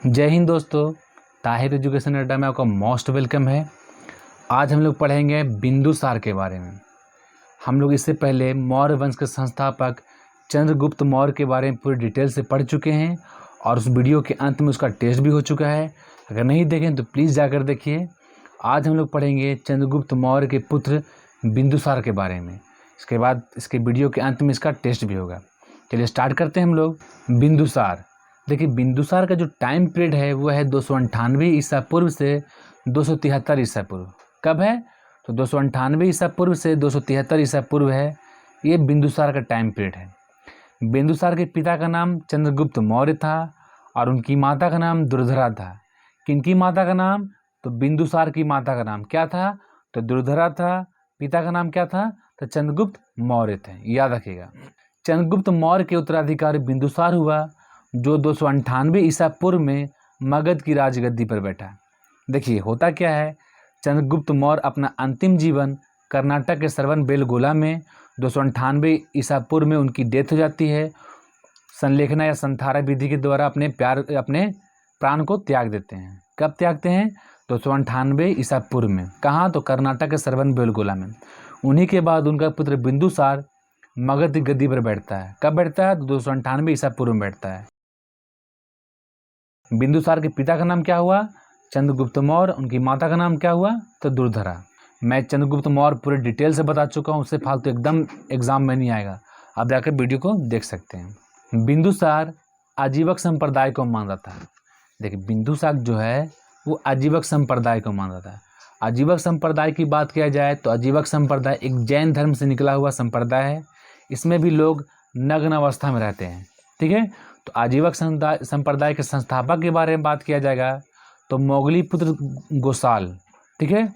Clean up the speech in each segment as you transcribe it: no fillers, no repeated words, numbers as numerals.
जय हिंद दोस्तों। ताहिर एजुकेशन अड्डा में आपका मोस्ट वेलकम है। आज हम लोग पढ़ेंगे बिंदुसार के बारे में। हम लोग इससे पहले मौर्य वंश के संस्थापक चंद्रगुप्त मौर्य के बारे में पूरी डिटेल से पढ़ चुके हैं और उस वीडियो के अंत में उसका टेस्ट भी हो चुका है। अगर नहीं देखें तो प्लीज़ जाकर देखिए। आज हम लोग पढ़ेंगे चंद्रगुप्त मौर्य के पुत्र बिंदुसार के बारे में। इसके बाद इसके वीडियो के अंत में इसका टेस्ट भी होगा। चलिए स्टार्ट करते हैं हम लोग। बिंदुसार, देखिए बिंदुसार का जो टाइम पीरियड है वो है 298 ईसा पूर्व से 273 ईसा पूर्व। कब है? तो 298 ईसा पूर्व से 273 ईसा पूर्व है। ये बिंदुसार का टाइम पीरियड है। बिंदुसार के पिता का नाम चंद्रगुप्त मौर्य था और उनकी माता का नाम दुर्धरा था। किनकी माता का नाम? तो बिंदुसार की माता का नाम क्या था? तो दुर्धरा था। पिता का नाम क्या था? तो चंद्रगुप्त मौर्य थे। याद रखिएगा। चंद्रगुप्त मौर्य के उत्तराधिकारी बिंदुसार हुआ जो 298 ईसा पूर्व में मगध की राजगद्दी पर बैठा। देखिए होता क्या है, चंद्रगुप्त मौर्य अपना अंतिम जीवन कर्नाटक के श्रवणबेलगोला में 298 ईसा पूर्व में उनकी डेथ हो जाती है। संलेखना या संथारा विधि के द्वारा अपने प्राण को त्याग देते हैं। कब त्यागते हैं? 298 ईसा पूर्व में। कहाँ? तो कर्नाटक के श्रवणबेलगोला में। उन्हीं के बाद उनका पुत्र बिंदुसार मगध की गद्दी पर बैठता है। कब बैठता है? तो 298 ईसा पूर्व में बैठता है। बिंदुसार के पिता का नाम क्या हुआ? चंद्रगुप्त मौर्य। उनकी माता का नाम क्या हुआ? तो दुर्धरा। मैं चंद्रगुप्त मौर्य पूरे डिटेल से बता चुका हूँ, उससे फालतू एकदम एग्जाम में नहीं आएगा। आप जाकर वीडियो को देख सकते हैं। बिंदुसार आजीवक संप्रदाय को मानता था। देखिए बिंदुसार जो है वो आजीवक संप्रदाय को मानता था। आजीवक संप्रदाय की बात किया जाए तो आजीवक संप्रदाय एक जैन धर्म से निकला हुआ संप्रदाय है। इसमें भी लोग नग्न अवस्था में रहते हैं। ठीक है। तो आजीवक संप्रदाय के संस्थापक के बारे में बात किया जाएगा तो मोगली पुत्र गोसाल। ठीक है।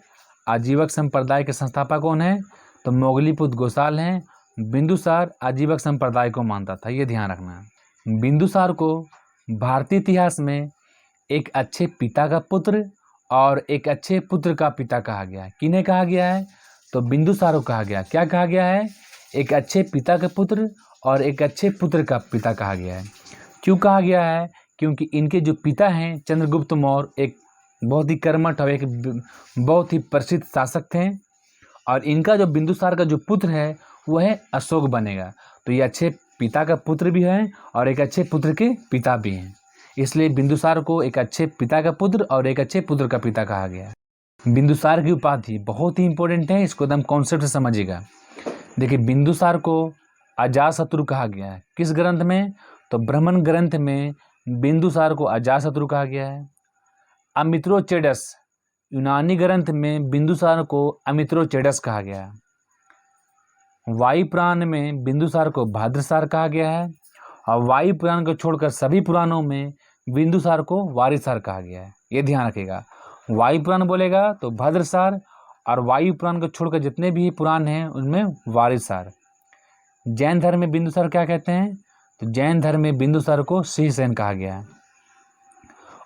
आजीवक संप्रदाय के संस्थापक कौन है? तो मोगली पुत्र गोसाल हैं। बिंदुसार आजीवक संप्रदाय को मानता था, ये ध्यान रखना है। बिंदुसार को भारतीय इतिहास में एक अच्छे पिता का पुत्र और एक अच्छे पुत्र का पिता कहा गया है। किन्हें कहा गया है? तो बिंदुसार को कहा गया। क्या कहा गया है? एक अच्छे पिता का पुत्र और एक अच्छे पुत्र का पिता कहा गया है। क्यों कहा गया है? क्योंकि इनके जो पिता हैं चंद्रगुप्त मौर्य एक बहुत ही कर्मठ और एक बहुत ही प्रसिद्ध शासक थे और इनका जो बिंदुसार का जो पुत्र है वो है अशोक बनेगा। तो ये अच्छे पिता का पुत्र भी है और एक अच्छे पुत्र के पिता भी हैं, इसलिए बिंदुसार को एक अच्छे पिता का पुत्र और एक अच्छे पुत्र का पिता कहा गया है। बिंदुसार की उपाधि बहुत ही इंपॉर्टेंट है, इसको एकदम कॉन्सेप्ट से समझिएगा। देखिए बिंदुसार को अजातशत्रु कहा गया है। किस ग्रंथ में? तो ब्राह्मण ग्रंथ में बिंदुसार को अजातशत्रु कहा गया है। अमित्रोचेडस यूनानी ग्रंथ में बिंदुसार को अमित्रोचेडस कहा गया है। वायुपुराण में बिंदुसार को भद्रसार कहा गया है और वायुपुराण को छोड़कर सभी पुराणों में बिंदुसार को वारिसार कहा गया है। ये ध्यान रखिएगा। वायुपुराण बोलेगा तो भद्रसार और वायुपुराण को छोड़कर जितने भी पुराण हैं उनमें वारिसार। जैन धर्म में बिंदुसार क्या कहते हैं? तो जैन धर्म में बिंदुसार को श्रीसेन कहा गया है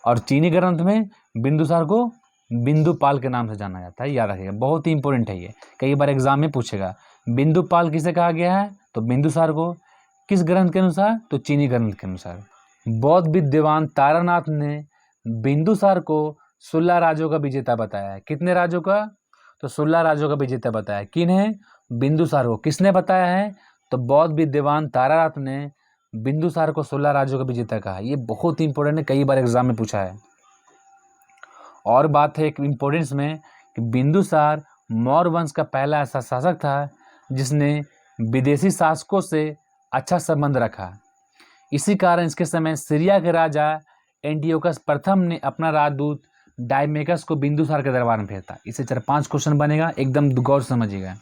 और चीनी ग्रंथ में बिंदुसार को बिंदुपाल के नाम से जाना जाता है। याद रखिएगा, बहुत ही इंपॉर्टेंट है ये, कई बार एग्जाम में पूछेगा। बिंदुपाल किसे कहा गया है? तो बिंदुसार को। किस ग्रंथ के अनुसार? तो चीनी ग्रंथ के अनुसार। बौद्ध विद्वान तारानाथ ने बिंदुसार को 16 राज्यों का विजेता बताया है। कितने राज्यों का? तो 16 राज्यों का विजेता बताया। किन है? बिंदुसार को। किसने बताया है? तो बौद्ध विद्वान तारानाथ ने बिंदुसार को 16 राज्यों का विजेता कहा। ये बहुत ही इंपॉर्टेंट है, कई बार एग्जाम में पूछा है। और बात है एक इम्पोर्टेंस में कि बिंदुसार मौर्य वंश का पहला ऐसा शासक था जिसने विदेशी शासकों से अच्छा संबंध रखा। इसी कारण इसके समय सीरिया के राजा एंटियोकस प्रथम ने अपना राजदूत डायमेकस को बिंदुसार के दरबार में भेजा। इससे 4-5 क्वेश्चन बनेगा, एकदम गौर समझिएगा।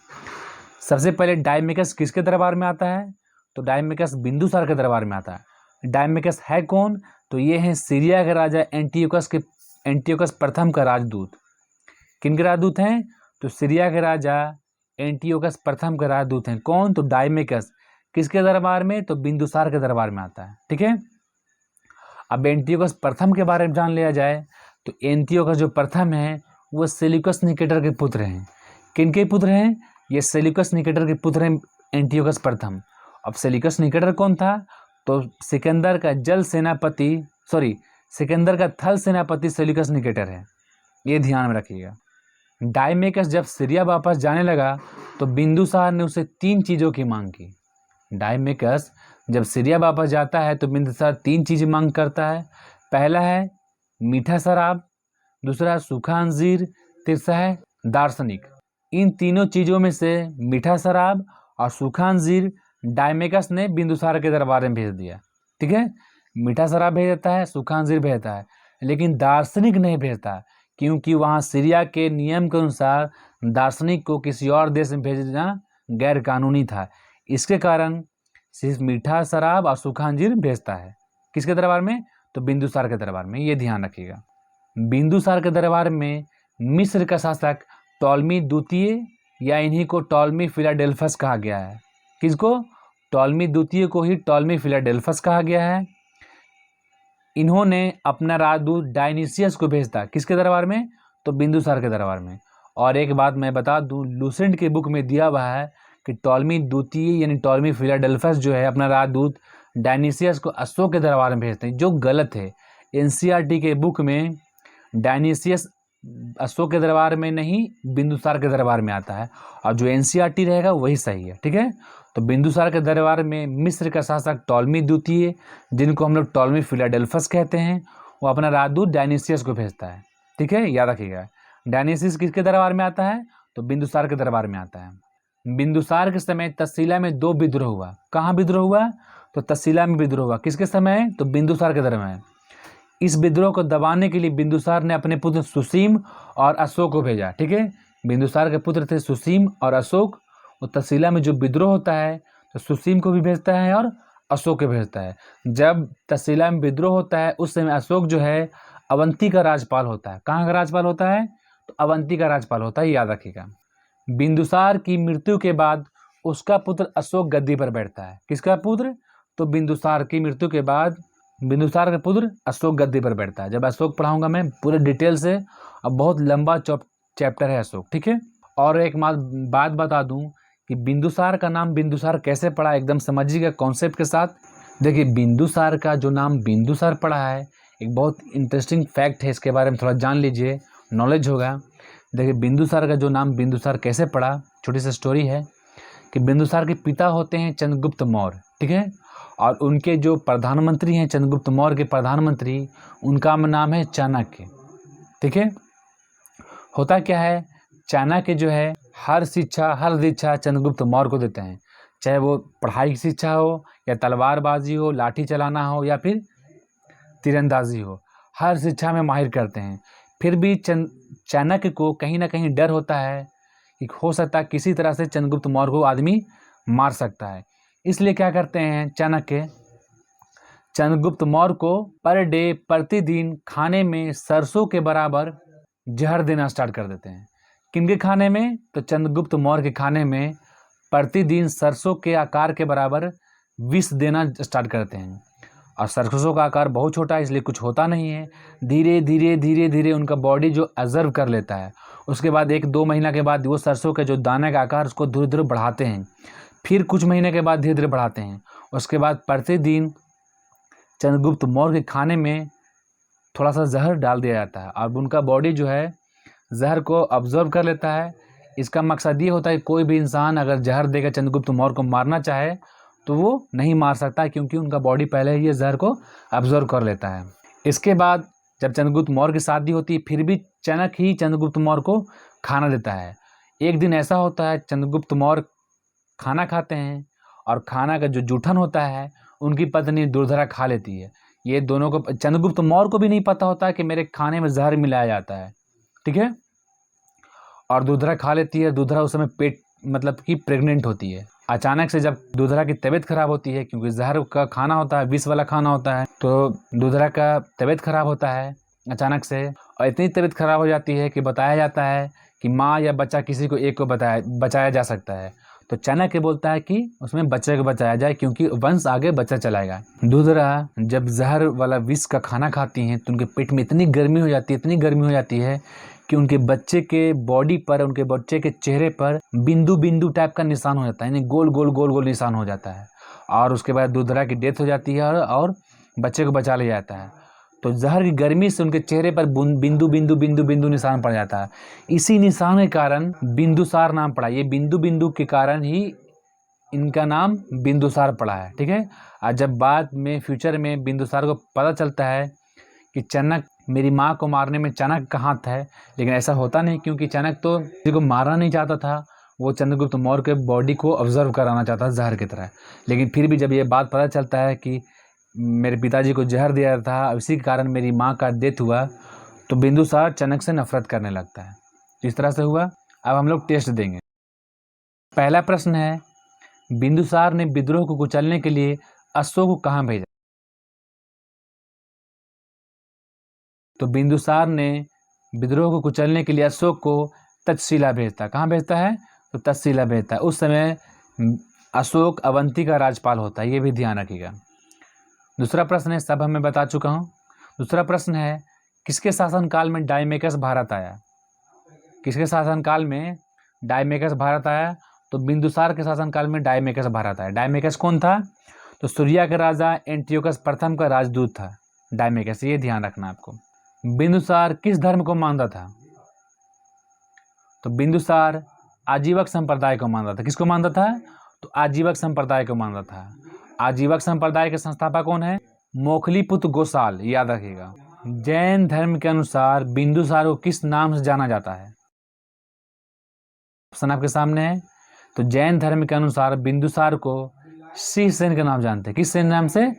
सबसे पहले डायमेकस किसके दरबार में आता है? तो डायमेकस बिंदुसार के दरबार में आता है। डायमेकस है कौन? तो ये है सीरिया के राजा एंटियोकस प्रथम का राजदूत। किन के राजदूत हैं? तो सीरिया के राजा एंटियोकस प्रथम का राजदूत हैं। कौन? तो डायमेकस। किसके दरबार में? तो बिंदुसार के दरबार में आता है। ठीक है। अब एंटियोकस प्रथम के बारे में जान लिया जाए तो एंटियोकस जो प्रथम है वो सेल्यूकस निकेटर के पुत्र हैं। किनके पुत्र हैं? ये सेल्यूकस निकेटर के पुत्र हैं एंटियोकस प्रथम। अब सेल्यूकस निकेटर कौन था? तो सिकंदर का सिकंदर का थल सेनापति सेल्यूकस निकेटर है, ये ध्यान में रखिएगा। डायमेकस जब सीरिया वापस जाने लगा तो बिंदुसार ने उसे 3 चीज़ों की मांग की। डायमेकस जब सीरिया वापस जाता है तो बिंदुसार 3 चीज़ें मांग करता है। पहला है मीठा शराब, दूसरा सूखा अंजीर, तीसरा है दार्शनिक। इन तीनों चीज़ों में से मीठा शराब और सूखा अंजीर डायमेकस ने बिंदुसार के दरबार में भेज दिया। ठीक है, मीठा शराब भेज देता है, सूखा अंजीर भेजता है, लेकिन दार्शनिक नहीं भेजता, क्योंकि वहाँ सीरिया के नियम के अनुसार दार्शनिक को किसी और देश में भेजना गैर कानूनी था। इसके कारण सिर्फ मीठा शराब और सूखा अंजीर भेजता है। किसके दरबार में? तो बिंदुसार के दरबार में, ये ध्यान रखिएगा। बिंदुसार के दरबार में मिस्र का शासक टॉलमी द्वितीय या इन्हीं को टॉलमी फिलाडेल्फस कहा गया है। किसको? टॉलमी द्वितीय को ही टॉलमी फिलाडेल्फस कहा गया है। इन्होंने अपना राजदूत डायनिसियस को भेजता, किसके दरबार में? तो बिंदुसार के दरबार में। और एक बात मैं बता दूं, लूसेंट के बुक में दिया हुआ है कि टॉलमी द्वितीय यानी टॉलमी फिलाडेल्फस जो है अपना राजदूत डायनिसियस को अशोक के दरबार में भेजते हैं, जो गलत है। एनसीईआरटी के बुक में डायनिसियस अशोक के दरबार में नहीं, बिंदुसार के दरबार में आता है, और जो एनसीईआरटी रहेगा वही सही है। ठीक है, तो बिंदुसार के दरबार में मिस्र का शासक टॉलमी द्वितीय, जिनको हम लोग टॉलमी फिलाडेल्फस कहते हैं, वो अपना राजदूत डायनिसियस को भेजता है। ठीक है, याद रखिएगा। डायनिसियस किसके दरबार में आता है? तो बिंदुसार के दरबार में आता है। बिंदुसार के समय तक्षशिला में 2 विद्रोह हुआ। कहाँ विद्रोह हुआ? तो तक्षशिला में विद्रोह हुआ। किसके समय? तो बिंदुसार के दरबार। इस विद्रोह को दबाने के लिए बिंदुसार ने अपने पुत्र सुसीम और अशोक को भेजा। ठीक है, बिंदुसार के पुत्र थे सुसीम और अशोक। और तक्षशिला में जो विद्रोह होता है तो सुसीम को भी भेजता है और अशोक को भेजता है। जब तक्षशिला में विद्रोह होता है उस समय अशोक जो है अवंती का राज्यपाल होता है। कहाँ का राज्यपाल होता है? तो अवंती का राज्यपाल होता है, याद रखिएगा। बिंदुसार की मृत्यु के बाद उसका पुत्र अशोक गद्दी पर बैठता है। किसका पुत्र? तो बिंदुसार की मृत्यु के बाद बिंदुसार का पुत्र अशोक गद्दी पर बैठता है। जब अशोक पढ़ाऊंगा मैं पूरे डिटेल से, अब बहुत लंबा चैप्टर है अशोक। ठीक है, और एक बात बता दूं कि बिंदुसार का नाम बिंदुसार कैसे पड़ा, एकदम समझिएगा कॉन्सेप्ट के साथ। देखिए, बिंदुसार का जो नाम बिंदुसार पड़ा है, एक बहुत इंटरेस्टिंग फैक्ट है, इसके बारे में थोड़ा जान लीजिए, नॉलेज होगा। देखिए, बिंदुसार का जो नाम बिंदुसार कैसे पड़ा, छोटी सी स्टोरी है कि बिंदुसार के पिता होते हैं चंद्रगुप्त मौर्य। ठीक है, और उनके जो प्रधानमंत्री हैं, चंद्रगुप्त मौर्य के प्रधानमंत्री, उनका नाम है चाणक्य। ठीक है, होता क्या है, चाणक्य जो है हर शिक्षा हर दीक्षा चंद्रगुप्त मौर्य को देते हैं, चाहे वो पढ़ाई की शिक्षा हो या तलवारबाजी हो, लाठी चलाना हो या फिर तीरंदाजी हो, हर शिक्षा में माहिर करते हैं। फिर भी चाणक्य को कहीं ना कहीं डर होता है कि हो सकता है किसी तरह से चंद्रगुप्त मौर्य को आदमी मार सकता है। इसलिए क्या करते हैं, चाणक्य चंद्रगुप्त मौर्य को पर डे प्रतिदिन खाने में सरसों के बराबर जहर देना स्टार्ट कर देते हैं। किनके खाने में? तो चंद्रगुप्त मौर्य के खाने में प्रतिदिन सरसों के आकार के बराबर विष देना स्टार्ट करते हैं। और सरसों का आकार बहुत छोटा है, इसलिए कुछ होता नहीं है। धीरे धीरे धीरे धीरे उनका बॉडी जो ऑब्जर्व कर लेता है, उसके बाद 1-2 महीना के बाद वो सरसों के जो दाने का आकार उसको धीरे धीरे बढ़ाते हैं। फिर कुछ महीने के बाद धीरे धीरे बढ़ाते हैं। उसके बाद प्रतिदिन चंद्रगुप्त मौर्य के खाने में थोड़ा सा जहर डाल दिया जाता है, और उनका बॉडी जो है जहर को ऑब्जर्व कर लेता है। इसका मकसद ये होता है कि कोई भी इंसान अगर जहर देकर चंद्रगुप्त मौर्य को मारना चाहे तो वो नहीं मार सकता, क्योंकि उनका बॉडी पहले ही ये जहर को ऑब्जर्व कर लेता है। इसके बाद जब चंद्रगुप्त मौर्य की शादी होती है, फिर भी चाणक्य ही चंद्रगुप्त मौर्य को खाना देता है। एक दिन ऐसा होता है, चंद्रगुप्त मौर्य खाना खाते हैं और खाना का जो जूठन होता है उनकी पत्नी दुर्धरा खा लेती है। ये दोनों को, चंद्रगुप्त मौर्य को भी नहीं पता होता कि मेरे खाने में जहर मिलाया जाता है। ठीक है, और दुर्धरा खा लेती है। दुर्धरा उस समय पेट मतलब कि प्रेग्नेंट होती है। अचानक से जब दुर्धरा की तबीयत खराब होती है, क्योंकि जहर का खाना होता है, विष वाला खाना होता है, तो दुर्धरा का तबीयत खराब होता है अचानक से। और इतनी तबीयत खराब हो जाती है कि बताया जाता है कि माँ या बच्चा किसी को एक को बचाया जा सकता है। तो चाणक्य बोलता है कि उसमें बच्चे को बचाया जाए, क्योंकि वंश आगे बच्चा चलाएगा। दुर्धरा जब जहर वाला विष का खाना खाती हैं तो उनके पेट में इतनी गर्मी हो जाती है कि उनके बच्चे के बॉडी पर, उनके बच्चे के चेहरे पर बिंदु बिंदु टाइप का निशान हो जाता है, यानी गोल गोल निशान हो जाता है। और उसके बाद दुर्धरा की डेथ हो जाती है और बच्चे को बचा लिया जाता है। तो जहर की गर्मी से उनके चेहरे पर बिंदु बिंदु बिंदु बिंदु निशान पड़ जाता है। इसी निशान के कारण बिंदुसार नाम पड़ा। ये बिंदु बिंदु के कारण ही इनका नाम बिंदुसार पड़ा है। ठीक है। और जब बाद में फ्यूचर में बिंदुसार को पता चलता है कि चाणक्य मेरी माँ को मारने में चाणक्य का हाथ है, लेकिन ऐसा होता नहीं, क्योंकि चाणक्य तो किसी को मारना नहीं चाहता था, वो चंद्रगुप्त मौर्य के बॉडी को ऑब्जर्व कराना चाहता था जहर की तरह। लेकिन फिर भी जब ये बात पता चलता है कि मेरे पिताजी को जहर दिया था, इसी के कारण मेरी माँ का डेथ हुआ, तो बिंदुसार चाणक्य से नफरत करने लगता है। तो इस तरह से हुआ। अब हम लोग टेस्ट देंगे। पहला प्रश्न है, बिंदुसार ने विद्रोह को कुचलने के लिए अशोक को कहाँ भेजा? तो बिंदुसार ने विद्रोह को कुचलने के लिए अशोक को तक्षशिला भेजता। कहाँ भेजता है? तो तक्षशिला भेजता है। उस समय अशोक अवंती का राजपाल होता है, ये भी ध्यान रखिएगा। दूसरा प्रश्न है, सब मैं बता चुका हूँ। दूसरा प्रश्न है, किसके शासनकाल में डायमेकस भारत आया? किसके शासनकाल में डायमेकस भारत आया? तो बिंदुसार के शासनकाल में डायमेकस भारत आया। डायमेकस कौन था? तो सूर्या के राजा एंटियोकस प्रथम का राजदूत था डायमेकस, ये ध्यान रखना आपको। बिंदुसार किस धर्म को मानता था? तो बिंदुसार आजीवक संप्रदाय को मानता था। किसको मानता था? तो आजीवक संप्रदाय को मानता था। आजीवक संप्रदाय के संस्थापक कौन है? मोखलीपुत्र गोसाल, याद रखिएगा। जैन धर्म के अनुसार बिंदुसार को किस नाम से जाना जाता है? ऑप्शन आपके सामने है। तो जैन धर्म के अनुसार बिंदुसार को शीर्षसेन के नाम जानते हैं। किस सेन नाम से?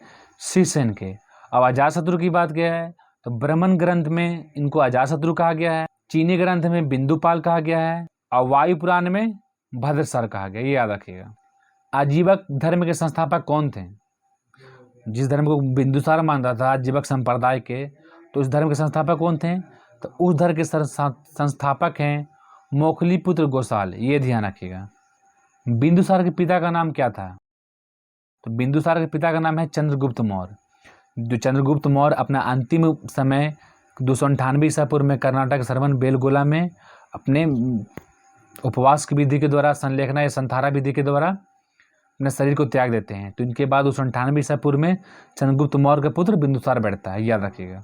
शीर्षसेन के। अब अजातशत्रु की बात क्या है? तो ब्राह्मण ग्रंथ में इनको अजातशत्रु कहा गया है, चीनी ग्रंथ में बिंदुपाल कहा गया है, और वायु पुराण में भद्रसर कहा गया, ये याद रखिएगा। आजीवक धर्म के संस्थापक कौन थे? जिस धर्म को बिंदुसार मानता था, आजीवक संप्रदाय के, तो उस धर्म के संस्थापक कौन थे? तो उस धर्म के संस्थापक हैं मोखलीपुत्र गोसाल, ये ध्यान रखिएगा। बिंदुसार के पिता का नाम क्या था? तो बिंदुसार के पिता का नाम है चंद्रगुप्त मौर्य। जो चंद्रगुप्त मौर्य अपना अंतिम समय 298 ईसा पूर्व में कर्नाटक सरवन बेलगोला में अपने उपवास की विधि के द्वारा, संलेखना या संथारा विधि के द्वारा अपने शरीर को त्याग देते हैं। तो इनके बाद 298 ईसा पूर्व में चंद्रगुप्त मौर्य का पुत्र बिंदुसार बैठता है, याद रखिएगा।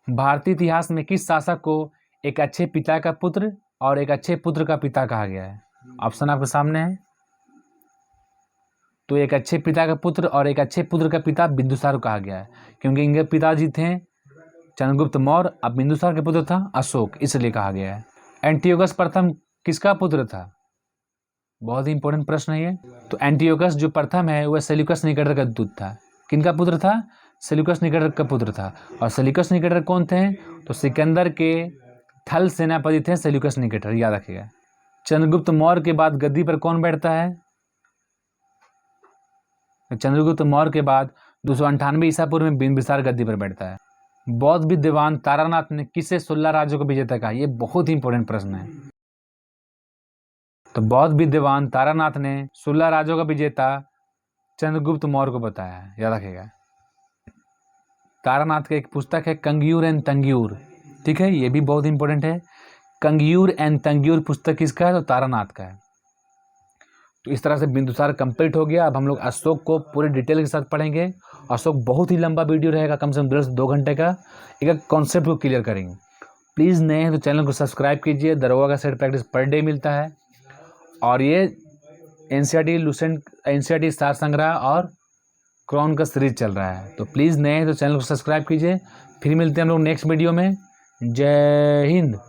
भारतीय इतिहास में किस शासक को एक अच्छे पिता का पुत्र और एक अच्छे पुत्र का पिता कहा गया है? ऑप्शन आपके सामने है। तो एक अच्छे पिता का पुत्र और एक अच्छे पुत्र का पिता बिंदुसार को कहा गया है, क्योंकि इनके पिताजी थे चंद्रगुप्त मौर्य, अब बिंदुसार के पुत्र था अशोक, इसलिए कहा गया है। एंटियोकस प्रथम किसका पुत्र था? बहुत ही इंपॉर्टेंट प्रश्न है ये। तो एंटियोकस जो प्रथम है वह सेल्यूकस निकेटर का दूत था। किनका पुत्र था? सेल्यूकस निकेटर का पुत्र था। और सेल्यूकस निकेटर कौन थे? तो सिकंदर के थल सेनापति थे सेल्यूकस निकेटर, याद रखिएगा। चंद्रगुप्त मौर्य के बाद गद्दी पर कौन बैठता है? चंद्रगुप्त मौर्य के बाद 298 ईसा पूर्व में बिंबिसार गद्दी पर बैठता है। बौद्ध विद्वान तारानाथ ने किसे 16 राज्यों को विजेता कहा? ये बहुत ही इंपॉर्टेंट प्रश्न है। तो बौद्ध विद्वान तारानाथ ने 16 राज्यों का विजेता चंद्रगुप्त मौर्य को बताया है, याद रखिएगा। तारानाथ का एक पुस्तक है कंगियूर एंड तंगियूर, ठीक है, ये भी बहुत इंपॉर्टेंट है। कंगियूर एंड तंगियूर पुस्तक किसका है? तो तारानाथ का है। तो इस तरह से बिंदुसार कंप्लीट हो गया। अब हम लोग अशोक को पूरे डिटेल के साथ पढ़ेंगे। अशोक बहुत ही लंबा वीडियो रहेगा, कम से कम 1.5 से 2 घंटे का। एक कॉन्सेप्ट को क्लियर करेंगे। प्लीज़ नए हैं तो चैनल को सब्सक्राइब कीजिए। दरोगा का सेट प्रैक्टिस पर डे मिलता है, और ये एनसीईआरटी लुसेंट, एनसीईआरटी सार संग्रह और क्रॉन का सीरीज चल रहा है। तो प्लीज़ नए हैं तो चैनल को सब्सक्राइब कीजिए। फिर मिलते हैं हम लोग नेक्स्ट वीडियो में। जय हिंद।